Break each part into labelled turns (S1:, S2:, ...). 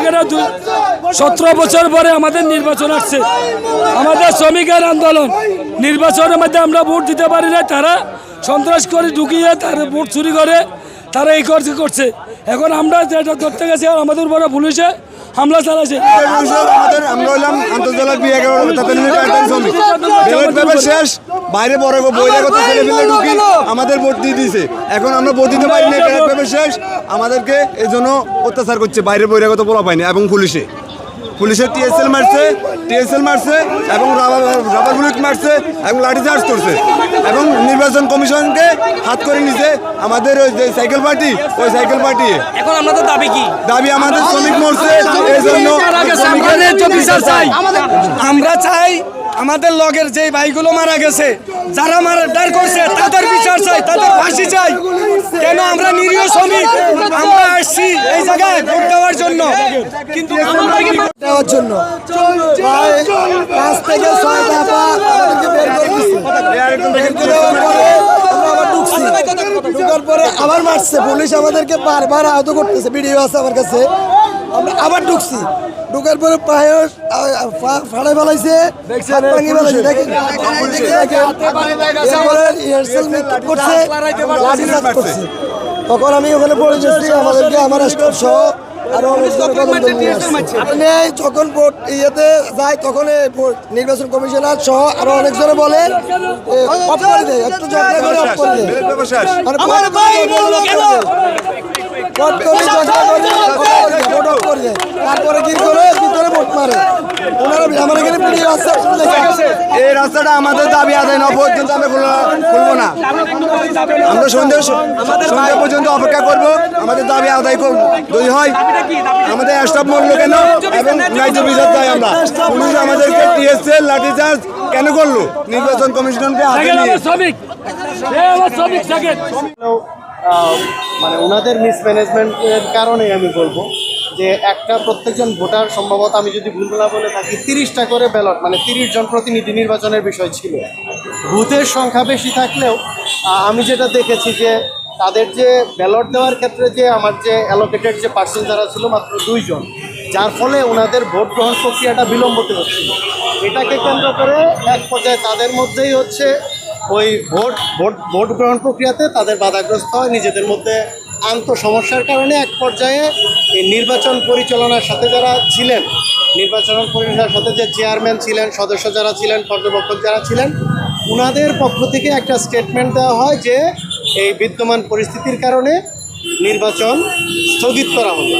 S1: শ্রমিকেরা 17 বছর পরে আমাদের নির্বাচন আসছে, আমাদের শ্রমিকের আন্দোলন, নির্বাচনের মধ্যে আমরা ভোট দিতে পারি না, তারা সন্ত্রাস করে ঢুকিয়ে তারা ভোট চুরি করে, তারা এই করছে। এখন আমরা যেটা ধরতে গেছি আর আমাদের উপরে পুলিশে হামলা চালাচ্ছে।
S2: আমরা হলাম আন্তর্জাতিক শেষ বাইরে বহিরাগত ছেলে ফেলে ঢুকি আমাদের ভোট দিয়ে দিয়েছে। এখন আমরা ভোট দিতে পারি না, শেষ আমাদেরকে এই জন্য অত্যাচার করছে বাইরে বহিরাগত বলা পায়নি এবং পুলিশে টিএসএল মারছে এবং রাবার বুলেট মারছে এবং লাঠিচার্জ করছে এবং নির্বাচন কমিশনকে হাত করে নিছে আমাদের ওই যে সাইকেল পার্টি
S1: এখন আমাদের দাবি কি?
S2: দাবি আমাদের শ্রমিক মরছে, এই জন্য
S1: আমরা চাই আমাদের লগের যে ভাইগুলো মারা গেছে, যারা মার্ডার করছে তাদের বিচার চাই, তাদের ফাঁসি চাই। কেন আমরা নিরীহ শ্রমিক, আমরা আসছি এই জায়গায় ভোট দেওয়ার জন্য, কিন্তু
S3: দেওয়ার জন্য 5 থেকে 6 দফা আমাদেরকে বের করে দিচ্ছে। ঢুকার পরে আবার মারছে পুলিশ, আমাদেরকে বারবার আহত করতেছে, ভিডিও আছে আমার কাছে। আমরা আবার ঢুকছি, ঢুকার পরে পায়ে ফাড়াই ফেলাইছে, হাত ভাঙি ফেলাইছে, দেখেন করছে, লাঠিচার্জ করছে। তখন আমি ওখানে পড়ে গেছি, আমাদেরকে আমার স্টাফ সহ আরো যখন ভোট ইয়েতে যায় তখন নির্বাচন কমিশনার সহ আরো অনেকজনে বলে অফ করে দেয়, একটু যত্ন করে অফ করে দেয়। তারপরে কি করে ভিতরে ভোট মারে ওনারা। আমার এখানে
S2: এই রাস্তাটা আমাদের দাবি আদায় না পর্যন্ত আমরা খুলবো না। আমরা সন্ধ্যা পর্যন্ত অপেক্ষা করব, আমাদের দাবি আদায় করবো। যদি হয় আমাদের স্টাফ মরলো কেন এবং ন্যায্য বিচার চাই আমরা। পুলিশ আমাদেরকে টিএসএল লাঠিচার্জ কেন করলো? নির্বাচন কমিশনকে হাতে নিয়ে
S4: মানে ওনাদের মিসম্যানেজমেন্টের কারণে আমি বলবো যে একটা প্রত্যেকজন ভোটার সম্ভবত, আমি যদি ভুল না বলে থাকি, 30টা করে ব্যালট, মানে 30 জন প্রতিনিধি নির্বাচনের বিষয় ছিল। বুথের সংখ্যা বেশি থাকলেও আমি যেটা দেখেছি যে তাদের যে ব্যালট দেওয়ার ক্ষেত্রে যে আমার যে অ্যালোকেটেড যে পার্সন যারা ছিল মাত্র 2 জন, যার ফলে ওনাদের ভোট গ্রহণ প্রক্রিয়াটা বিলম্বিত হচ্ছিল। এটাকে কেন্দ্র করে এক পর্যায়ে তাদের মধ্যেই হচ্ছে ওই ভোট গ্রহণ প্রক্রিয়াতে তাদের বাধাগ্রস্ত হয়, নিজেদের মধ্যে সমস্যার কারণে এক পর্যায়ে এই নির্বাচন পরিচালনার সাথে যারা ছিলেন, নির্বাচন পরিচালনার সাথে যে চেয়ারম্যান ছিলেন, সদস্য যারা ছিলেন, পর্যবেক্ষক যারা ছিলেন, ওনাদের পক্ষ থেকে একটা স্টেটমেন্ট দেওয়া হয় যে এই বিদ্যমান পরিস্থিতির কারণে নির্বাচন স্থগিত করা হলো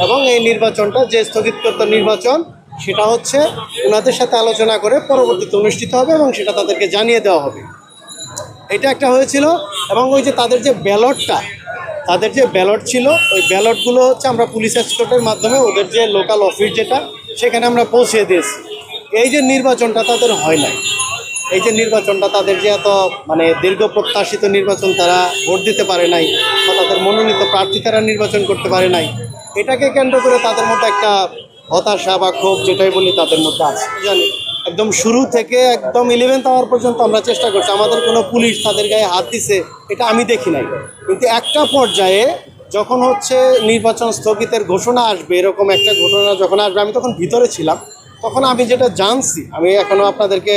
S4: এবং এই নির্বাচনটা যে স্থগিতকৃত নির্বাচন সেটা হচ্ছে ওনাদের সাথে আলোচনা করে পরবর্তীতে অনুষ্ঠিত হবে এবং সেটা তাদেরকে জানিয়ে দেওয়া হবে। এটা একটা হয়েছিল। এবং ওই যে তাদের যে ব্যালট ছিল, ওই ব্যালটগুলো হচ্ছে আমরা পুলিশ এসকর্টের মাধ্যমে ওদের যে লোকাল অফিস যেটা সেখানে আমরা পৌঁছে দিয়েছি। এই যে নির্বাচনটা তাদের হয় নাই, এই যে নির্বাচনটা তাদের যে এত মানে দীর্ঘ প্রত্যাশিত নির্বাচন, তারা ভোট দিতে পারে নাই বা তাদের মনোনীত প্রার্থী তারা নির্বাচন করতে পারে নাই, এটাকে কেন্দ্র করে তাদের মধ্যে একটা হতাশা বা ক্ষোভ যেটাই বলি তাদের মধ্যে আছে। জানি একদম শুরু থেকে একদম 11th আওয়ার পর্যন্ত আমরা চেষ্টা করছি, আমাদের কোনো পুলিশ তাদের গায়ে হাত দিছে এটা আমি দেখি নাই। কিন্তু একটা পর্যায়ে যখন হচ্ছে নির্বাচন স্থগিতের ঘোষণা আসবে, এরকম একটা ঘটনা যখন আসবে, আমি তখন ভিতরে ছিলাম, তখন আমি যেটা জানছি, আমি এখনও আপনাদেরকে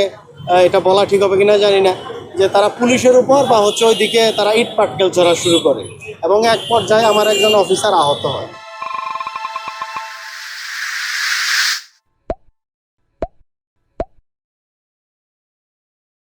S4: এটা বলা ঠিক হবে কিনা জানি না, যে তারা পুলিশের উপর বা হচ্ছে ওইদিকে তারা ইট পাটকেল ছোড়া শুরু করে এবং এক পর্যায়ে আমার একজন অফিসার আহত হয়।